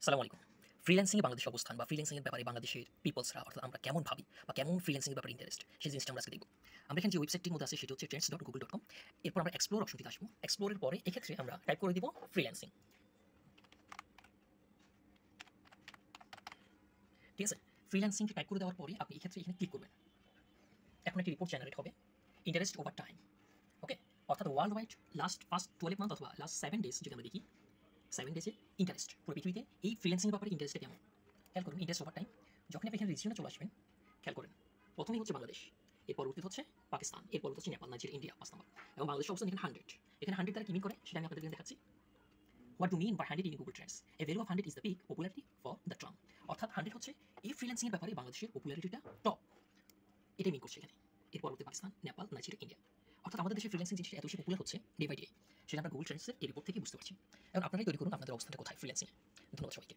আসসালামুআলাইকুম। Freelancing এ বাংলাদেশের অবস্থান বা ফ্রিল্যান্সিং এর ব্যাপারে বাংলাদেশের পিপলসরা অর্থাৎ আমরা কেমন ভাবি বা কেমন ফ্রিল্যান্সিং এর ব্যাপারে ইন্টারেস্ট সেই জিনিসটা আমরা আজকে দেখব। আমরা এখানে যে ওয়েবসাইটটির মধ্যে আছে সেটা হচ্ছে trends.google.com। এরপর আমরা এক্সপ্লোর অপশনটিতে আসবো। এক্সপ্লোরের পরে এক্ষেত্রে আমরা টাইপ করে দিব ফ্রিল্যান্সিং। ঠিক আছে? ফ্রিল্যান্সিং টাইপ করে দেওয়ার পরে আপনি এক্ষেত্রে এখানে ক্লিক করবেন। এখন একটি রিপোর্ট জেনারেট হবে। Interest over time. ওকে? অর্থাৎ ওয়ার্ল্ড ওয়াইড ফার্স্ট 12 মান্থ অথবা লাস্ট 7 ডেজ যদি আমরা দেখি 7 ডেজে ইন্টারেস্ট পুরো পৃথিবীতে এই ফ্রিল্যান্সিং ব্যাপারে ইন্টারেস্টটা কেমন। খেয়াল করুন ইন্টারেস্ট ওভার টাইম। যখন আপনি এখানে রিজিয়নে চলে আসবেন, খেয়াল করেন প্রথমেই হচ্ছে বাংলাদেশ, এর পরবর্তীতে হচ্ছে পাকিস্তান, এর পরবর্তী হচ্ছে নেপাল, নাইজেরিয়া, ইন্ডিয়া 5 নম্বর এবং বাংলাদেশের অবস্থান এখানে 100। এখানে 100 দ্বারা কি মিন করে সেটা আমি আপনাদের দেখাচ্ছি। What do mean by 100 in Google Trends? A value of 100 is the peak popularity for the term. অর্থাৎ 100 হচ্ছে এই ফ্রিল্যান্সিং এর ব্যাপারে বাংলাদেশের পপুলারিটিটা টপ, এটাই মিন করছে এখানে। এর পরবর্তী পাকিস্তান, নেপাল, নাইজেরিয়া, ইন্ডিয়া। অর্থাৎ আমাদের দেশের ফ্রিল্যান্সিং জিনিসটা এত বেশি পপুলার হচ্ছে ডে বাই ডে, সেটা আমরা গুগল ট্রেন্ডসের এই রিপোর্ট থেকে বুঝতে পারছি। এবং আপনারাই তৈরি করুন আপনাদের অবস্থানটা কোথায় ফ্রিল্যান্সিং। ধন্যবাদ সবাইকে।